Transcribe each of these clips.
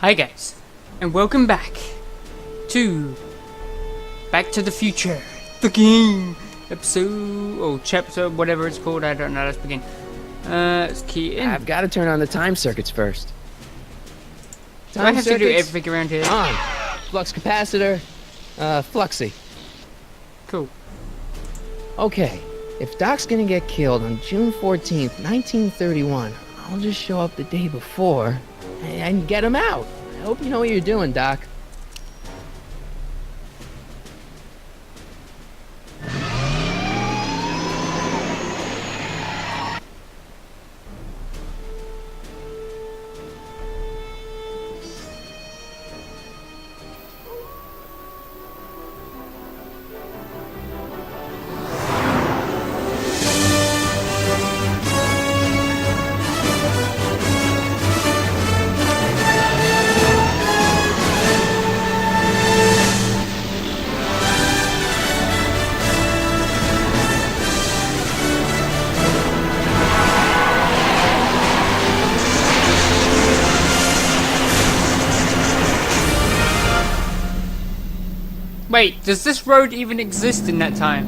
Hi guys, and welcome back to Back to the Future, the game, episode, or chapter, whatever it's called, I don't know, let's begin. Let's key in. I've got to turn on the time circuits first. Do I have to do everything around here? On. Flux capacitor, fluxy. Cool. Okay, if Doc's gonna get killed on June 14th, 1931, I'll just show up the day before and get him out. I hope you know what you're doing, Doc. Wait, does this road even exist in that time?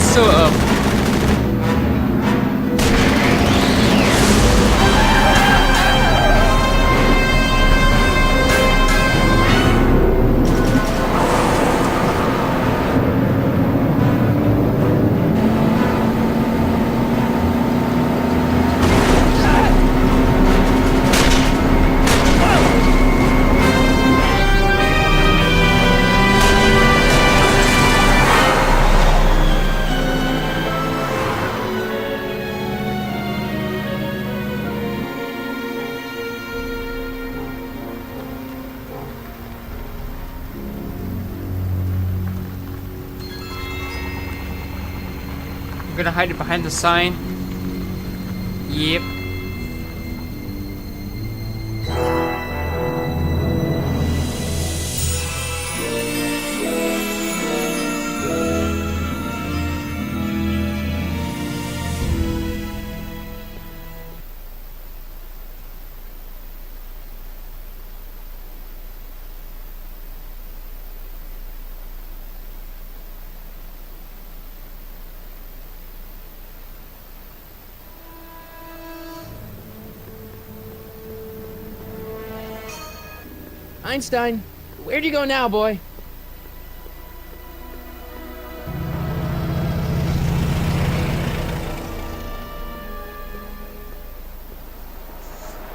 Sort of. I'm gonna hide it behind the sign. Yep. Einstein, where'd you go now, boy?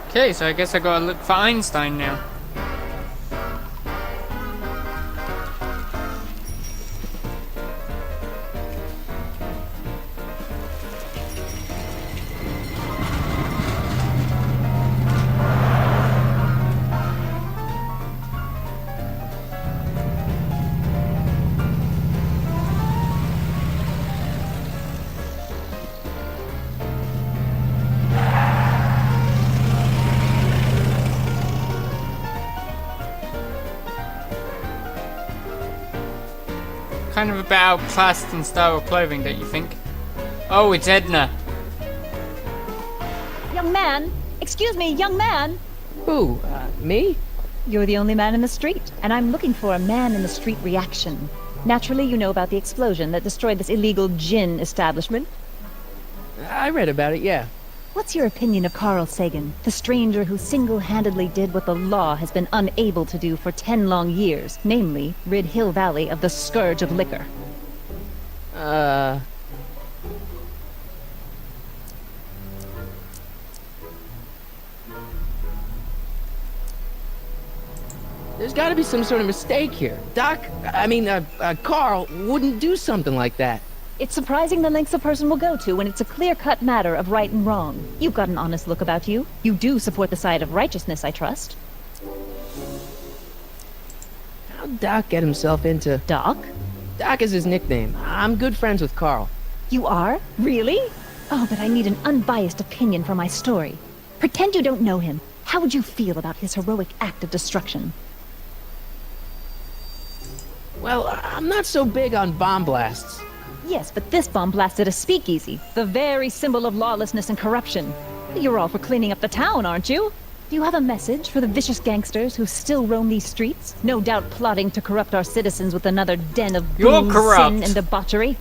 Okay, so I guess I gotta look for Einstein now. Kind of a bit outclassed in style of clothing, don't you think? Oh, it's Edna. Young man! Excuse me, young man! Who, me? You're the only man in the street, and I'm looking for a man-in-the-street reaction. Naturally, you know about the explosion that destroyed this illegal gin establishment. I read about it, yeah. What's your opinion of Carl Sagan, the stranger who single-handedly did what the law has been unable to do for 10 long years, namely, rid Hill Valley of the scourge of liquor? There's gotta be some sort of mistake here. Carl wouldn't do something like that. It's surprising the lengths a person will go to when it's a clear-cut matter of right and wrong. You've got an honest look about you. You do support the side of righteousness, I trust. How'd Doc get himself into... Doc? Doc is his nickname. I'm good friends with Carl. You are? Really? Oh, but I need an unbiased opinion for my story. Pretend you don't know him. How would you feel about his heroic act of destruction? Well, I'm not so big on bomb blasts. Yes, but this bomb blasted a speakeasy, the very symbol of lawlessness and corruption. You're all for cleaning up the town, aren't you? Do you have a message for the vicious gangsters who still roam these streets? No doubt plotting to corrupt our citizens with another den of You're booze, corrupt. sin, and debauchery.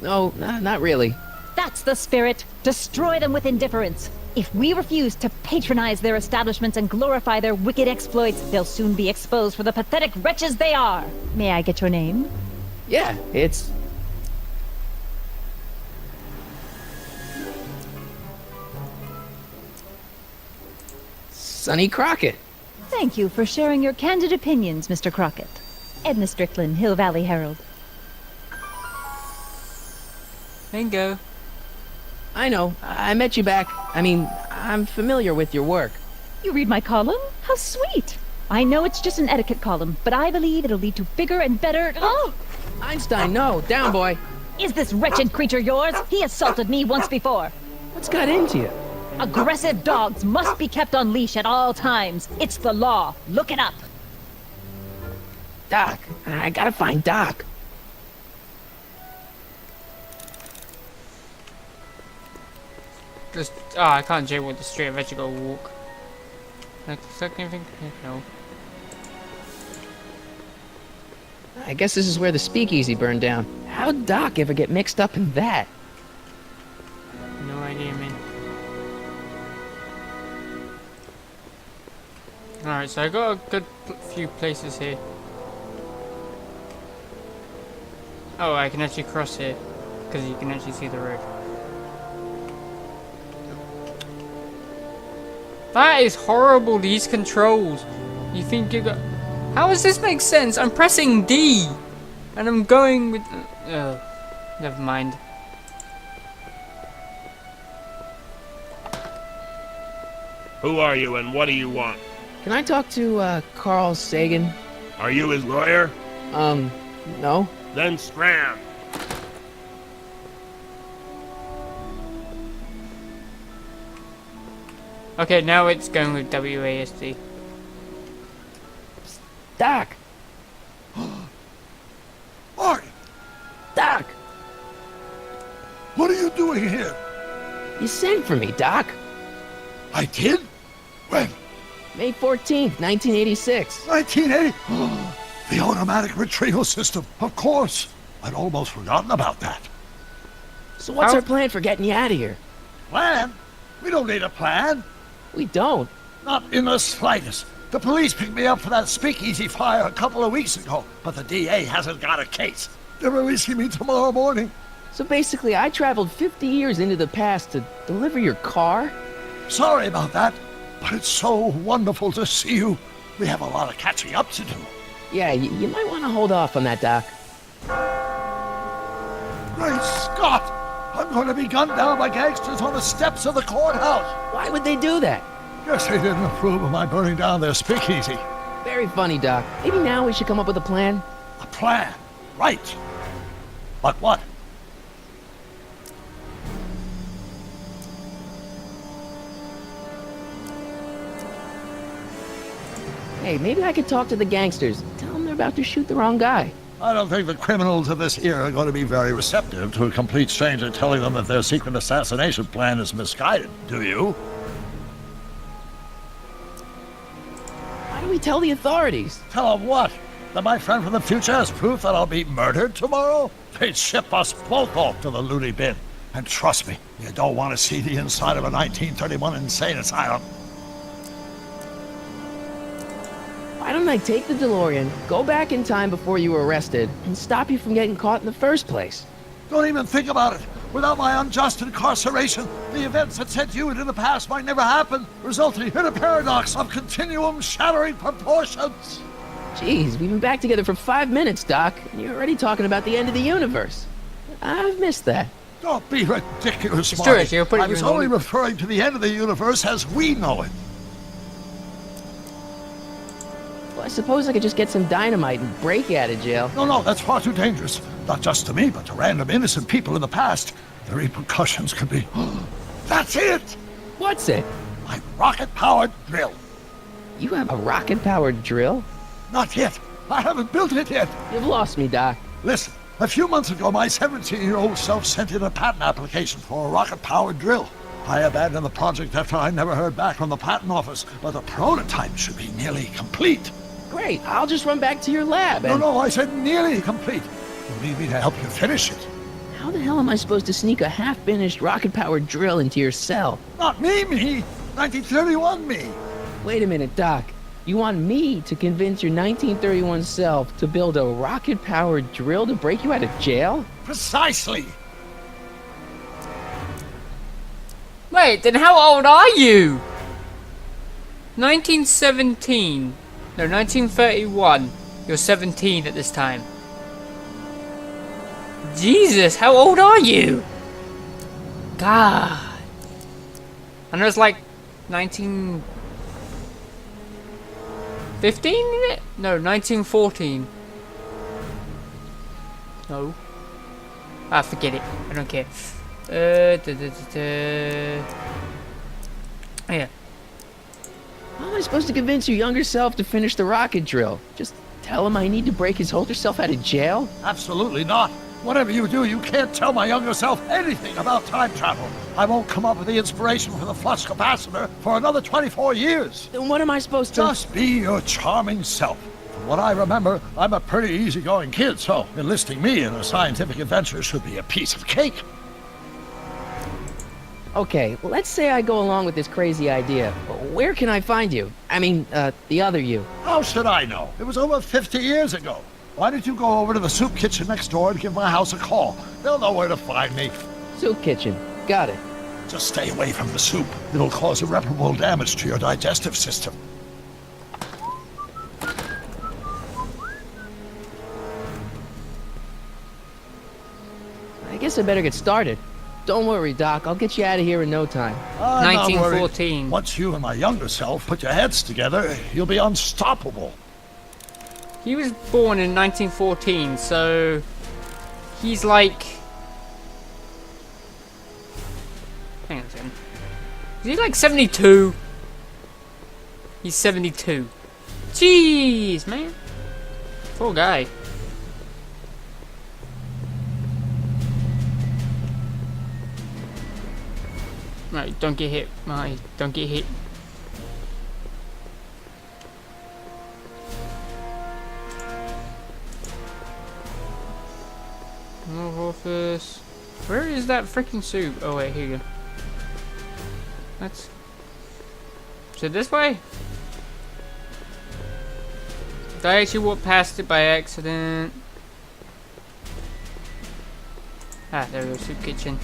No, not really. That's the spirit. Destroy them with indifference. If we refuse to patronize their establishments and glorify their wicked exploits, they'll soon be exposed for the pathetic wretches they are. May I get your name? Yeah, it's... Sonny Crockett. Thank you for sharing your candid opinions, Mr. Crockett. Edna Strickland, Hill Valley Herald. Bingo. I know. I met you back. I mean, I'm familiar with your work. You read my column? How sweet! I know it's just an etiquette column, but I believe it'll lead to bigger and better... Oh! Einstein, no. Down, boy. Is this wretched creature yours? He assaulted me once before. What's got into you? Aggressive dogs must be kept on leash at all times. It's the law. Look it up. Doc. I gotta find Doc. Just, I can't jaywalk the street. I've actually got to walk. Like, anything? No. I guess this is where the speakeasy burned down. How'd Doc ever get mixed up in that? No idea, man. Alright, so I got a good few places here. Oh, I can actually cross here. Because you can actually see the road. That is horrible, these controls. You think you got... How does this make sense? I'm pressing D. And I'm going with... never mind. Who are you and what do you want? Can I talk to, Carl Sagan? Are you his lawyer? No. Then scram. Okay, now it's going with WASD. Doc! Mark, Doc! what are you doing here? You sent for me, Doc. I did? When? May 14th, 1986. 1980? The automatic retrieval system, of course. I'd almost forgotten about that. So what's How- our plan for getting you out of here? Plan? We don't need a plan. We don't. Not in the slightest. The police picked me up for that speakeasy fire a couple of weeks ago, but the DA hasn't got a case. They're releasing me tomorrow morning. So basically, I traveled 50 years into the past to deliver your car? Sorry about that, but it's so wonderful to see you. We have a lot of catching up to do. Yeah, you might want to hold off on that, Doc. Great Scott! I'm going to be gunned down by gangsters on the steps of the courthouse. Why would they do that? Guess they didn't approve of my burning down their speakeasy. Very funny, Doc. Maybe now we should come up with a plan. A plan, right. But what? Hey, maybe I could talk to the gangsters. Tell them they're about to shoot the wrong guy. I don't think the criminals of this era are going to be very receptive to a complete stranger telling them that their secret assassination plan is misguided, do you? Why do we tell the authorities? Tell them what? That my friend from the future has proof that I'll be murdered tomorrow? They'd ship us both off to the loony bin. And trust me, you don't want to see the inside of a 1931 insane asylum. Why don't I take the DeLorean, go back in time before you were arrested, and stop you from getting caught in the first place? Don't even think about it. Without my unjust incarceration, the events that sent you into the past might never happen, resulting in a paradox of continuum shattering proportions. Jeez, we've been back together for 5 minutes, Doc, and you're already talking about the end of the universe. I've missed that. Don't be ridiculous, It's true, Marty. actually, I'll put it I was in only order. referring to the end of the universe as we know it. Well, I suppose I could just get some dynamite and break you out of jail. No, that's far too dangerous. Not just to me, but to random innocent people in the past. The repercussions could be... That's it! What's it? My rocket-powered drill. You have a rocket-powered drill? Not yet. I haven't built it yet. You've lost me, Doc. Listen, a few months ago, my 17-year-old self sent in a patent application for a rocket-powered drill. I abandoned the project after I never heard back from the patent office, but the prototype should be nearly complete. Great, I'll just run back to your lab and... No, I said nearly complete. You need me to help you finish it. How the hell am I supposed to sneak a half-finished rocket-powered drill into your cell? Not me. 1931 me. Wait a minute, Doc. You want me to convince your 1931 self to build a rocket-powered drill to break you out of jail? Precisely. Wait, then how old are you? 1917. No, 1931. You're 17 at this time. Jesus, how old are you? God. I know it's like 1915 in it? No, 1914. No. Ah, forget it. I don't care. Yeah. How am I supposed to convince your younger self to finish the rocket drill? Just tell him I need to break his older self out of jail? Absolutely not. Whatever you do, you can't tell my younger self anything about time travel. I won't come up with the inspiration for the flux capacitor for another 24 years. Then what am I supposed to... Just be your charming self. From what I remember, I'm a pretty easygoing kid, so enlisting me in a scientific adventure should be a piece of cake. Okay, let's say I go along with this crazy idea. Where can I find you? I mean, the other you. How should I know? It was over 50 years ago. Why don't you go over to the soup kitchen next door and give my house a call? They'll know where to find me. Soup kitchen. Got it. Just stay away from the soup. It'll cause irreparable damage to your digestive system. I guess I better get started. Don't worry, Doc. I'll get you out of here in no time. I'm not worried. 1914. Once you and my younger self put your heads together, you'll be unstoppable. He was born in 1914, so he's like... Hang on a second. Is he like 72? He's 72. Jeez, man. Poor guy. Right, don't get hit. Right, don't get hit. Office. Where is that freaking soup? Oh wait, here you go. Is it this way? Did I actually walk past it by accident? Ah, there we go, soup kitchen.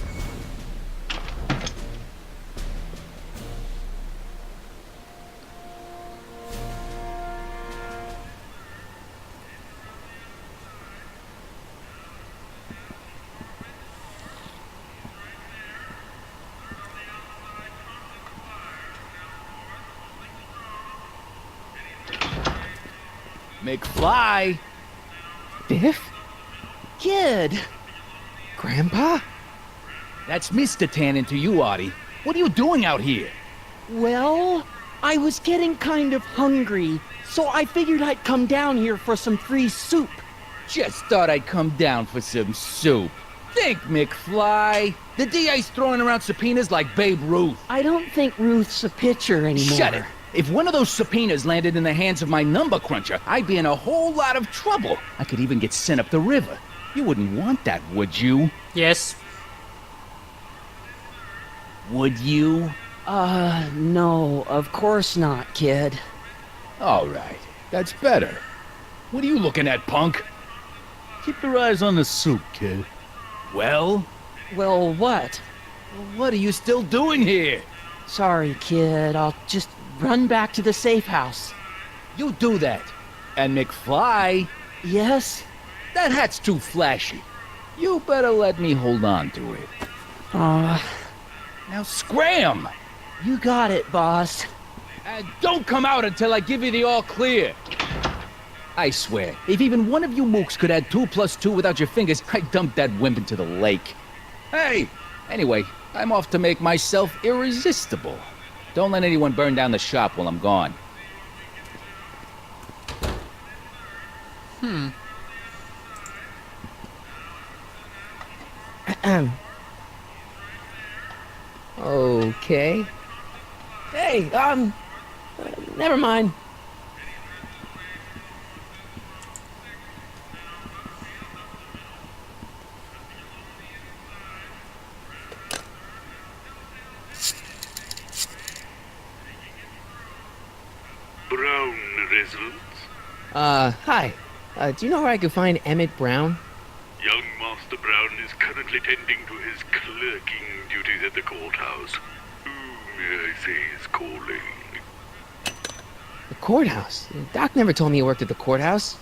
McFly! Biff? Kid! Grandpa? That's Mr. Tannen to you, Artie. What are you doing out here? Well, I was getting kind of hungry, so I figured I'd come down here for some free soup. Just thought I'd come down for some soup. Think, McFly. The DA's throwing around subpoenas like Babe Ruth. I don't think Ruth's a pitcher anymore. Shut it. If one of those subpoenas landed in the hands of my number cruncher, I'd be in a whole lot of trouble. I could even get sent up the river. You wouldn't want that, would you? Yes. Would you? No, of course not, kid. All right. That's better. What are you looking at, punk? Keep your eyes on the soup, kid. Well? Well, what? What are you still doing here? Sorry, kid. I'll just run back to the safe house. You do that. And McFly, Yes? that hat's too flashy. You better let me hold on to it. Now scram! You got it, boss. And don't come out until I give you the all clear. I swear, if even one of you mooks could add 2 + 2 without your fingers, I'd dump that wimp into the lake. Hey! Anyway, I'm off to make myself irresistible. Don't let anyone burn down the shop while I'm gone. Okay. Hey, never mind. Brown residence. Hi. Do you know where I could find Emmett Brown? Young Master Brown is currently tending to his clerking duties at the courthouse. Who may I say is calling? The courthouse? Doc never told me he worked at the courthouse.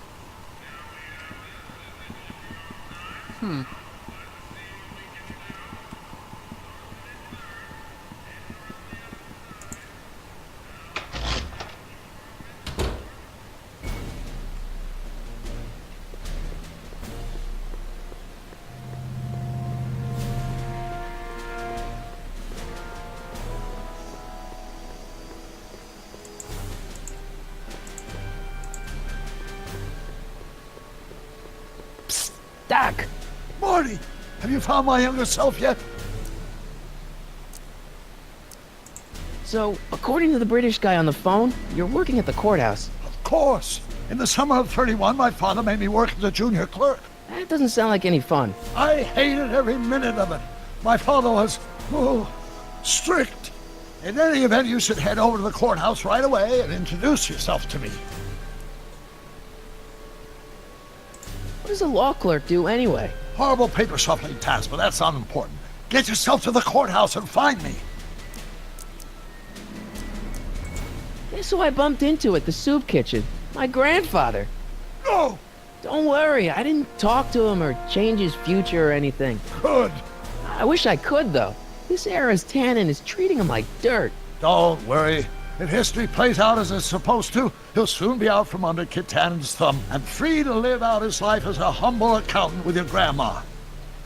Doc! Marty, have you found my younger self yet? So, according to the British guy on the phone, you're working at the courthouse. Of course. In the summer of 31, my father made me work as a junior clerk. That doesn't sound like any fun. I hated every minute of it. My father was, strict. In any event, you should head over to the courthouse right away and introduce yourself to me. What does a law clerk do anyway? Horrible paper shuffling task, but that's unimportant. Get yourself to the courthouse and find me. Guess who I bumped into at the soup kitchen? My grandfather. No! Don't worry, I didn't talk to him or change his future or anything. Good. I wish I could, though. This era's tannin is treating him like dirt. Don't worry. If history plays out as it's supposed to, he'll soon be out from under Kit Tannen's thumb and free to live out his life as a humble accountant with your grandma.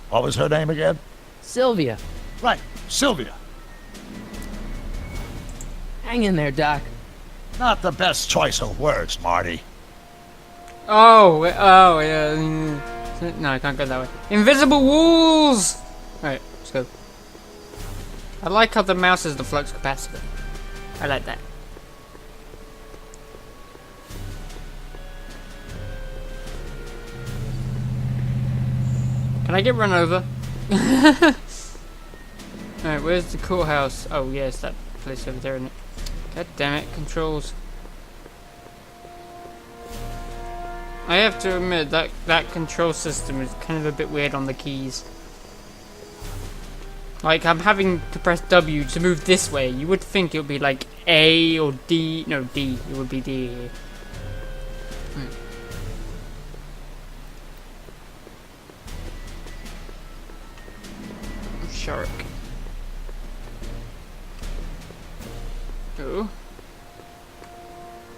What was her name again? Sylvia. Right, Sylvia. Hang in there, Doc. Not the best choice of words, Marty. Oh, yeah. No, I can't go that way. Invisible walls! Alright, let's go. I like how the mouse is the flux capacitor. I like that. Can I get run over? Alright, where's the courthouse? Oh, yeah, it's that place over there, isn't it? God damn it, controls. I have to admit that control system is kind of a bit weird on the keys. Like, I'm having to press W to move this way. You would think it would be like A or D. No, D. It would be D. Shark. Oh.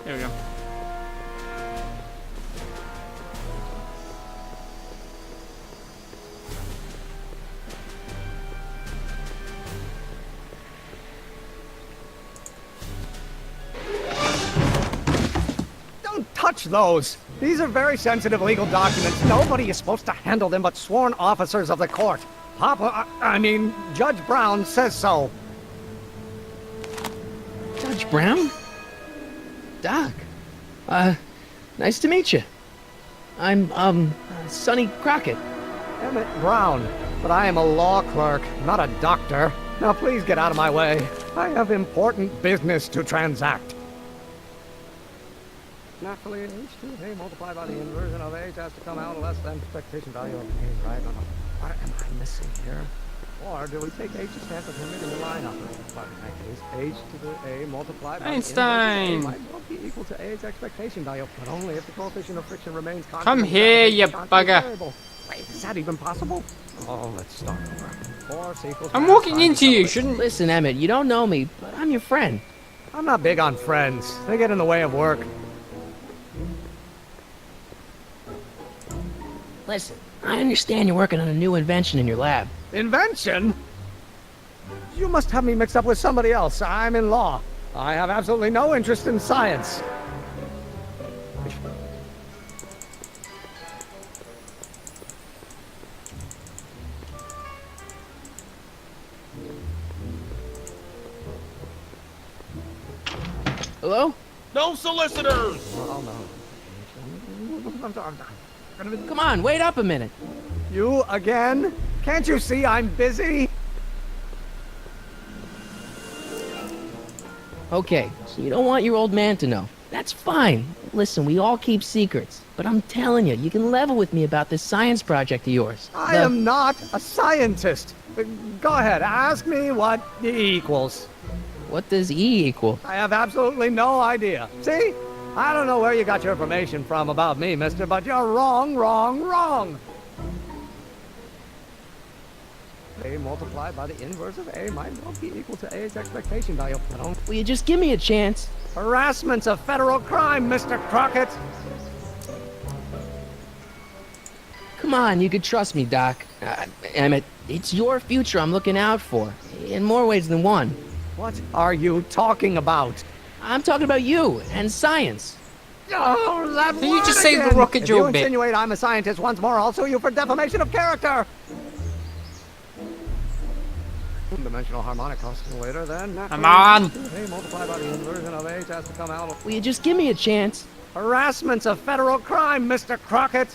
There we go. Touch those. These are very sensitive legal documents. Nobody is supposed to handle them but sworn officers of the court. Judge Brown says so. Judge Brown? Doc. Nice to meet you. I'm, Sonny Crockett. Emmett Brown. But I am a law clerk, not a doctor. Now please get out of my way. I have important business to transact. Naturally, H2A multiplied by the inversion of H has to come out less than expectation value of A, right? What am I missing here? Or do we take H's chance of him in the line operator? But in that case, H to the A multiplied by Einstein! the inverse of A might well be equal to A's expectation value, but only if the coefficient of friction remains constant. Come here, you bugger! Wait, is that even possible? Oh, let's start over. Force equals I'm walking into you, shouldn't... Listen, Emmett, you don't know me, but I'm your friend. I'm not big on friends. They get in the way of work. Listen, I understand you're working on a new invention in your lab. Invention? You must have me mixed up with somebody else. I'm in law. I have absolutely no interest in science. Hello? No solicitors! Oh, no. I'm sorry. Come on, wait up a minute. You again? Can't you see I'm busy? Okay, so you don't want your old man to know. That's fine. Listen, we all keep secrets. But I'm telling you, you can level with me about this science project of yours. I am not a scientist. Go ahead, ask me what E equals. What does E equal? I have absolutely no idea. See? I don't know where you got your information from about me, mister, but you're wrong, wrong, wrong. A multiplied by the inverse of A might well be equal to A's expectation value. Will you just give me a chance? Harassment's a federal crime, Mr. Crockett. Come on, you could trust me, Doc. Emmett, it's your future I'm looking out for. In more ways than one. What are you talking about? I'm talking about you and science. Oh, that Can you just say the again. rocket If joke you bit? insinuate I'm a scientist once more, I'll sue you for defamation of character. Dimensional harmonic oscillator, then. Come on! A multiplied by the inversion of H has to come out. Will you just give me a chance? Harassment's a federal crime, Mr. Crockett.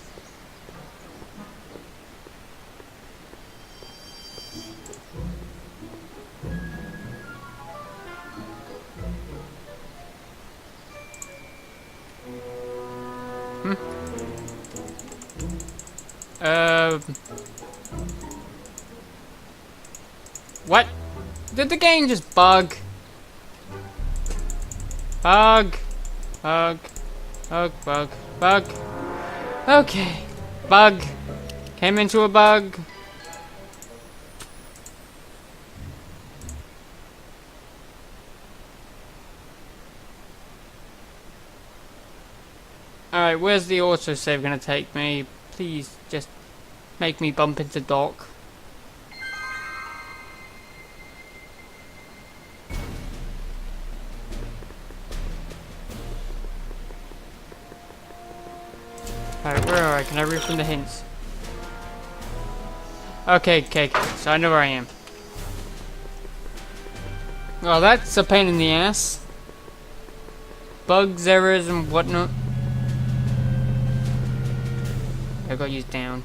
What? Did the game just bug? Bug. Bug. Bug, bug, bug. Okay. Bug. Came into a bug. Alright, where's the autosave gonna take me? Please, just make me bump into Doc. Alright, where are I? Can I read from the hints? Okay, so I know where I am. Well, that's a pain in the ass. Bugs, errors, and whatnot. I got used down.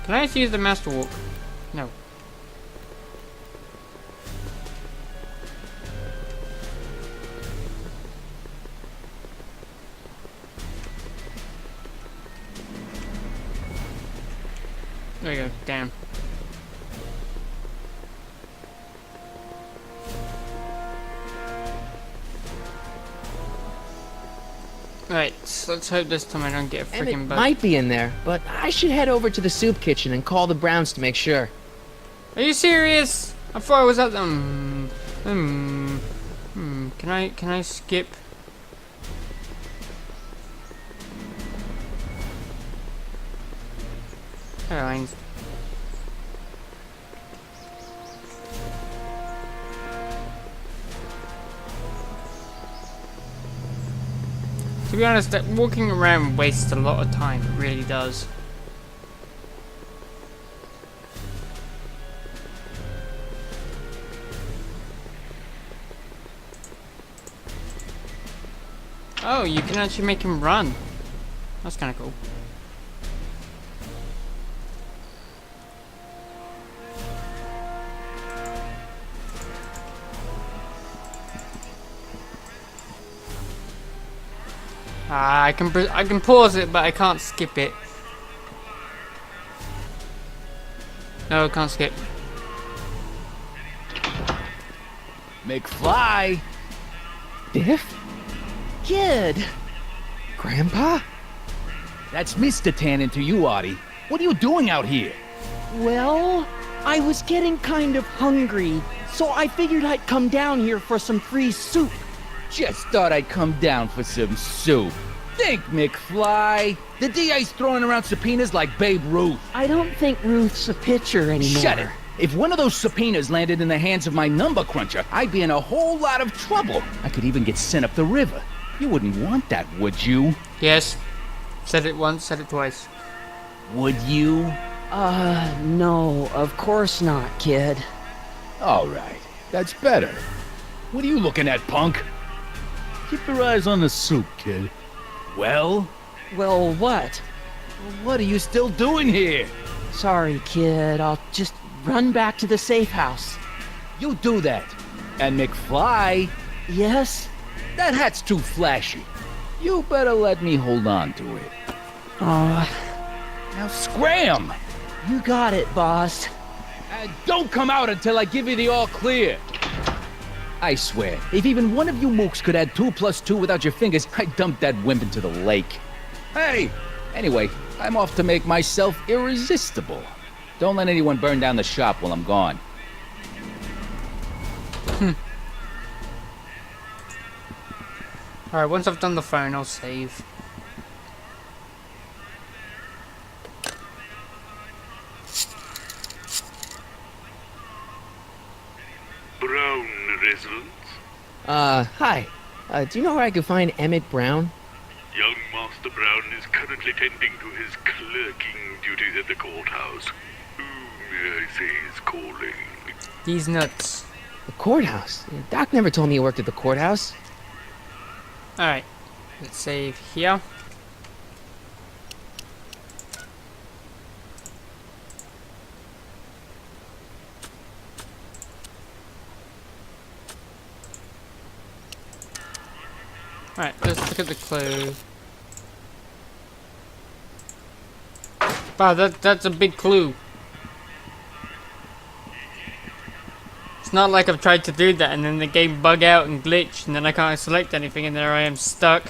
Can I just use the master walk? No. There we go, damn. Alright, so let's hope this time I don't get a freaking Emmett bug. might be in there, but I should head over to the soup kitchen and call the Browns to make sure. Are you serious? I thought I was at them. Can I skip? Airlines. To be honest, that walking around wastes a lot of time. It really does. Oh, you can actually make him run. That's kind of cool. I can pause it, but I can't skip it. No, I can't skip. McFly! Biff? Kid! Grandpa? That's Mr. Tannen to you, Artie. What are you doing out here? Well, I was getting kind of hungry, so I figured I'd come down here for some free soup. Just thought I'd come down for some soup. Think, McFly. The DA's throwing around subpoenas like Babe Ruth. I don't think Ruth's a pitcher anymore. Shut it. If one of those subpoenas landed in the hands of my number cruncher, I'd be in a whole lot of trouble. I could even get sent up the river. You wouldn't want that, would you? Yes. Said it once, said it twice. Would you? No, of course not, kid. All right, that's better. What are you looking at, punk? Keep your eyes on the soup, kid. Well, Well, what? what are you still doing here? Sorry, kid. I'll just run back to the safe house. You do that. And McFly, Yes? that hat's too flashy. You better let me hold on to it. Aw, Now scram! you got it, boss. And don't come out until I give you the all clear. I swear, if even one of you mooks could add 2 + 2 without your fingers, I'd dump that wimp into the lake. Hey! Anyway, I'm off to make myself irresistible. Don't let anyone burn down the shop while I'm gone. Alright, once I've done the phone, I'll save. Brown residence? Hi. Do you know where I could find Emmett Brown? Young Master Brown is currently tending to his clerking duties at the courthouse. Who, may I say, is calling? These nuts. The courthouse? Doc never told me he worked at the courthouse. Alright, let's save here. Alright, let's look at the clue. Wow, that's a big clue. It's not like I've tried to do that and then the game bug out and glitch and then I can't select anything and there I am stuck.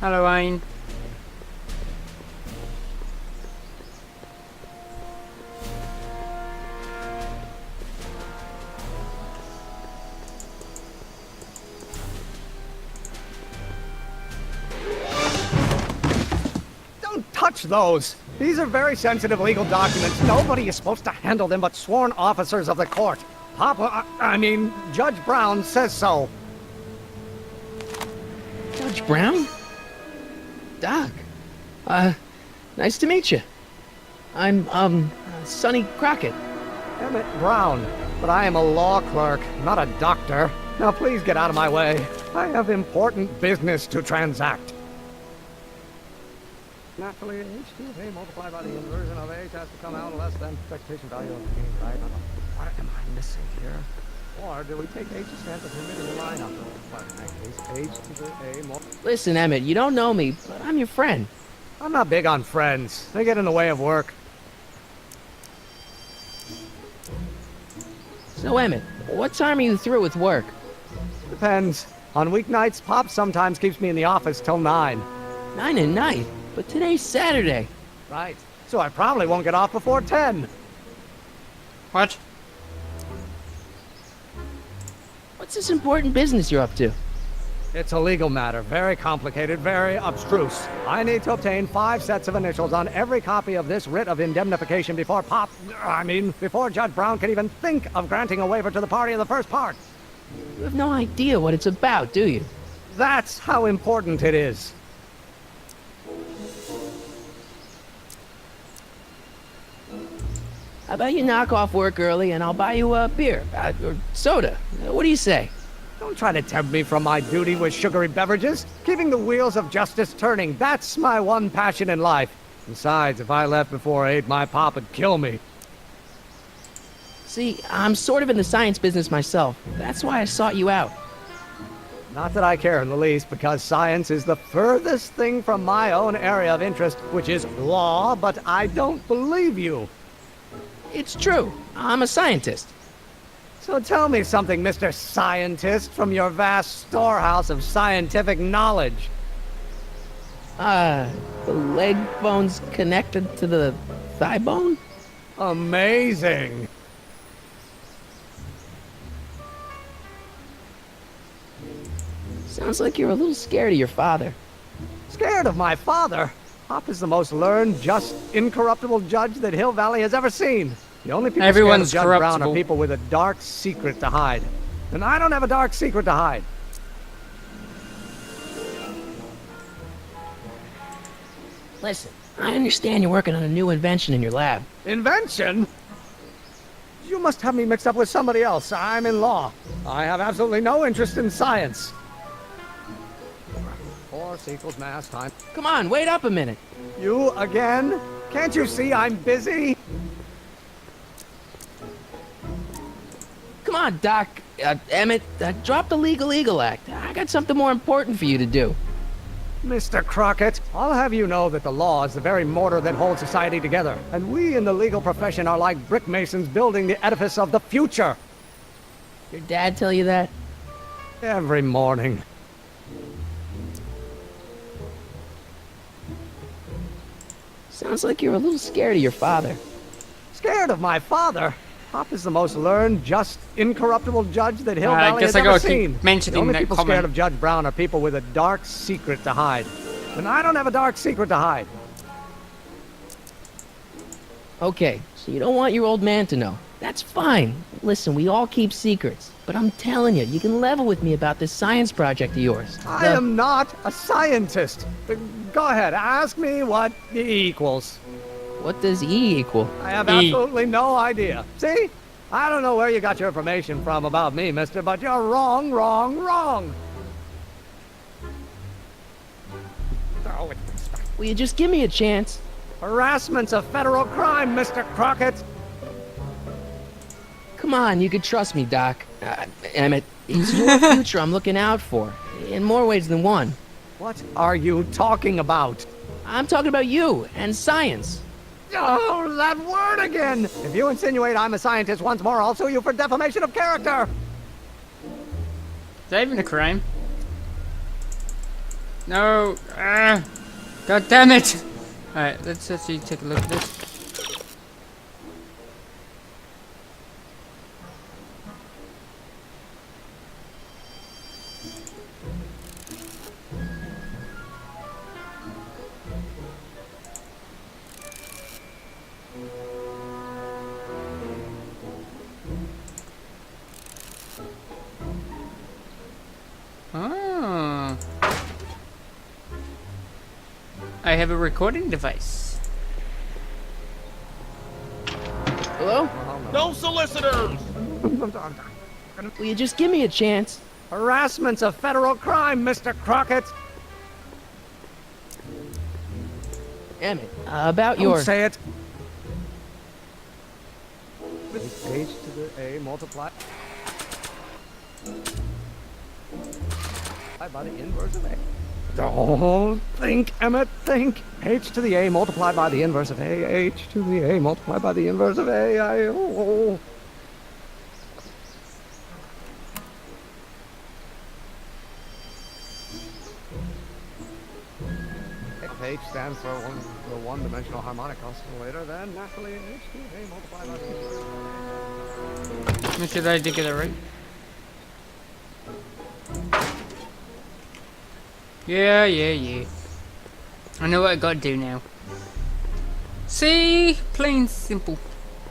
Hello, Ayn. Don't touch those. These are very sensitive legal documents. Nobody is supposed to handle them but sworn officers of the court. Judge Brown says so. Judge Brown? Doc. Nice to meet you. I'm, Sonny Crockett. Emmett Brown. But I am a law clerk, not a doctor. Now please get out of my way. I have important business to transact. Naturally, H2A multiplied by the inversion of H has to come out less than expectation value of the mean, right? What am I missing here? Or do we take H's chance of omitting the line up? But in that case, H to the A multiplied... Listen, Emmett, you don't know me, but I'm your friend. I'm not big on friends. They get in the way of work. So, Emmett, what time are you through with work? Depends. On weeknights, Pop sometimes keeps me in the office till 9. 9 at night? But today's Saturday. Right. So I probably won't get off before 10. What? What's this important business you're up to? It's a legal matter. Very complicated, very abstruse. I need to obtain 5 sets of initials on every copy of this writ of indemnification before before Judge Brown can even think of granting a waiver to the party in the first part. You have no idea what it's about, do you? That's how important it is. How about you knock off work early and I'll buy you a beer, or soda. What do you say? Don't try to tempt me from my duty with sugary beverages. Keeping the wheels of justice turning, that's my one passion in life. Besides, if I left before 8, my pop would kill me. See, I'm sort of in the science business myself. That's why I sought you out. Not that I care in the least, because science is the furthest thing from my own area of interest, which is law, but I don't believe you. It's true. I'm a scientist. So tell me something, Mr. Scientist, from your vast storehouse of scientific knowledge. The leg bone's connected to the thigh bone? Amazing. Sounds like you're a little scared of your father. Scared of my father? Pop is the most learned, just, incorruptible judge that Hill Valley has ever seen. The only people Everyone's scared of Judge Brown corruptible. are people with a dark secret to hide. And I don't have a dark secret to hide. Listen, I understand you're working on a new invention in your lab. Invention? You must have me mixed up with somebody else. I'm in law. I have absolutely no interest in science. Force equals mass time. Come on, wait up a minute. You again? Can't you see I'm busy? Come on, Doc. Emmett, drop the Legal Eagle Act. I got something more important for you to do. Mr. Crockett, I'll have you know that the law is the very mortar that holds society together, and we in the legal profession are like brick masons building the edifice of the future. Your dad tell you that? Every morning. Sounds like you're a little scared of your father. Scared of my father? Pop is the most learned, just, incorruptible judge that Hill I Valley guess has I ever gotta seen. keep mentioning The only that people comment. scared of Judge Brown are people with a dark secret to hide. And I don't have a dark secret to hide. Okay, so you don't want your old man to know. That's fine. Listen, we all keep secrets. But I'm telling you, you can level with me about this science project of yours. I am not a scientist. Go ahead, ask me what E equals. What does E equal? I have E. absolutely no idea. See? I don't know where you got your information from about me, mister, but you're wrong, wrong, wrong. Oh, Will you just give me a chance? harassment's a federal crime, Mr. Crockett. Come on, you can trust me, Doc. Emmett, it's your future I'm looking out for. In more ways than one. What are you talking about? I'm talking about you and science. Oh, that word again! If you insinuate I'm a scientist once more, I'll sue you for defamation of character! Is that even a crime? No. God damn it! Alright, let's actually take a look at this. Oh. I have a recording device. Hello? No solicitors! Will you just give me a chance? Harassment's a federal crime, Mr. Crockett! Emmett, about Don't your... say it! H to the A multiplied by the inverse of A. Don't think, Emmett, think. H to the A multiplied by the inverse of A. H to the A multiplied by the inverse of A. If H stands for the one-dimensional harmonic oscillator, then naturally H to the A multiplied by the inverse of A. Make sure that I did get it right. Yeah. I know what I gotta do now. See? Plain simple.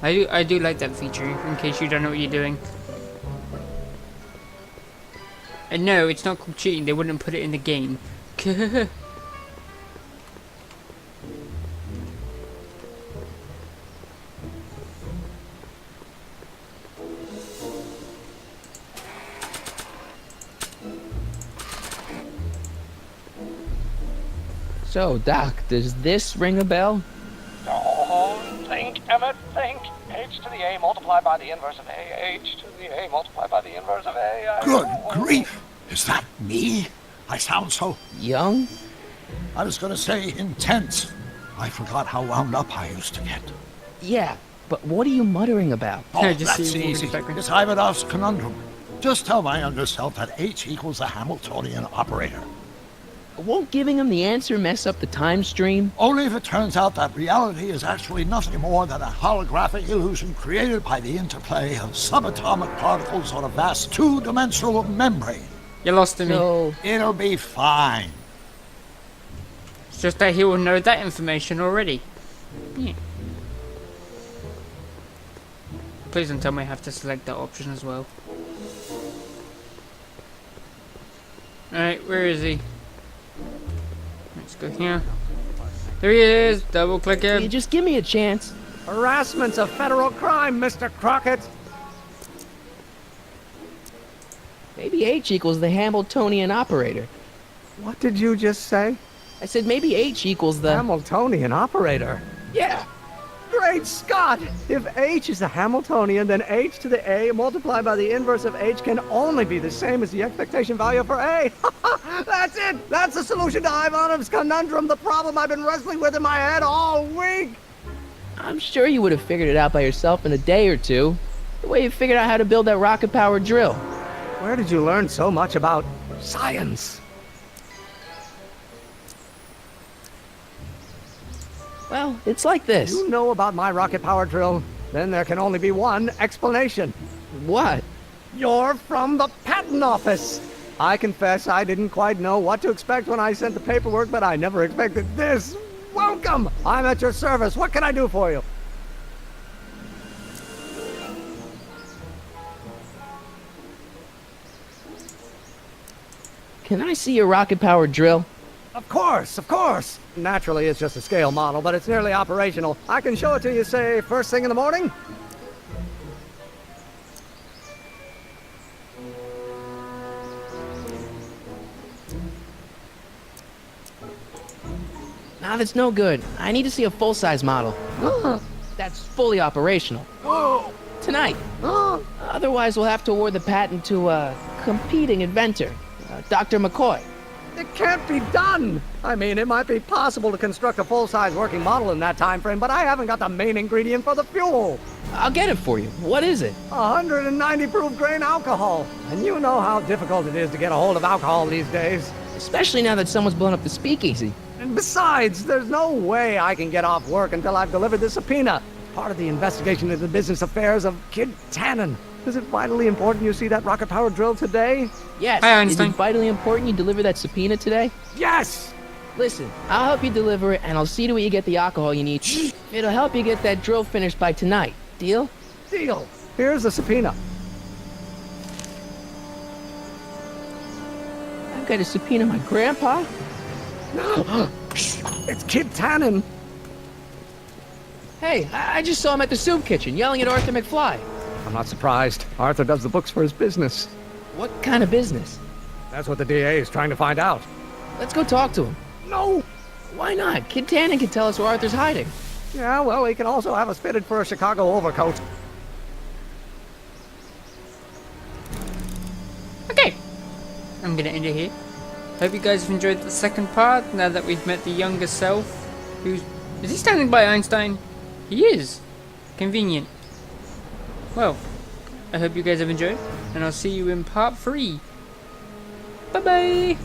I do like that feature, in case you don't know what you're doing. And no, it's not called cheating, they wouldn't put it in the game. So, Doc, does this ring a bell? Don't think, Emmett, think. H to the A multiplied by the inverse of A. H to the A multiplied by the inverse of A. Good grief! Is that me? I sound so... Young? I was gonna say intense. I forgot how wound up I used to get. Yeah, but what are you muttering about? Oh, I just that's see easy. Wolverine. It's Ivanov's conundrum. Just tell my younger self that H equals a Hamiltonian operator. Won't giving him the answer mess up the time stream? Only if it turns out that reality is actually nothing more than a holographic illusion created by the interplay of subatomic particles on a vast two-dimensional membrane. You lost me. So, It'll be fine. It's just that he will know that information already. Yeah. Please don't tell me I have to select that option as well. Alright, where is he? Let's go here. There he is! Double click will you him. just give me a chance? Harassment's a federal crime, Mr. Crockett. Maybe H equals the Hamiltonian operator. What did you just say? I said maybe H equals the... Hamiltonian operator. Yeah! Great Scott! If H is a Hamiltonian, then H to the A multiplied by the inverse of H can only be the same as the expectation value for A. That's it! That's the solution to Ivanov's conundrum, the problem I've been wrestling with in my head all week! I'm sure you would have figured it out by yourself in a day or two. The way you figured out how to build that rocket-powered drill. Where did you learn so much about science? Well, it's like this. You know about my rocket power drill? Then there can only be one explanation. What? You're from the patent office. I confess I didn't quite know what to expect when I sent the paperwork, but I never expected this. Welcome! I'm at your service. What can I do for you? Can I see your rocket-powered drill? Of course, of course. Naturally, it's just a scale model, but it's nearly operational. I can show it to you, say, first thing in the morning. Nah, that's no good. I need to see a full-size model. That's fully operational. Tonight. Otherwise, we'll have to award the patent to a competing inventor, Dr. McCoy. It can't be done! I mean, it might be possible to construct a full-size working model in that time frame, but I haven't got the main ingredient for the fuel. I'll get it for you. What is it? 190 proof grain alcohol. And you know how difficult it is to get a hold of alcohol these days. Especially now that someone's blown up the speakeasy. And besides, there's no way I can get off work until I've delivered this subpoena. Part of the investigation into the business affairs of Kid Tannen. Is it vitally important you see that rocket-powered drill today? Yes. Hi, Is Einstein. it vitally important you deliver that subpoena today? Yes! Listen, I'll help you deliver it, and I'll see to it you get the alcohol you need. It'll help you get that drill finished by tonight. Deal? Deal. Here's the subpoena. I've got to subpoena my grandpa? It's Kid Tannen. Hey, I just saw him at the soup kitchen yelling at Arthur McFly. I'm not surprised. Arthur does the books for his business. What kind of business? That's what the DA is trying to find out. Let's go talk to him. No! Why not? Kid Tannen can tell us where Arthur's hiding. Yeah, well, he can also have us fitted for a Chicago overcoat. Okay. I'm gonna end it here. Hope you guys have enjoyed the second part, now that we've met the younger self. Is he standing by Einstein? He is. Convenient. Well, I hope you guys have enjoyed, and I'll see you in part 3. Bye-bye!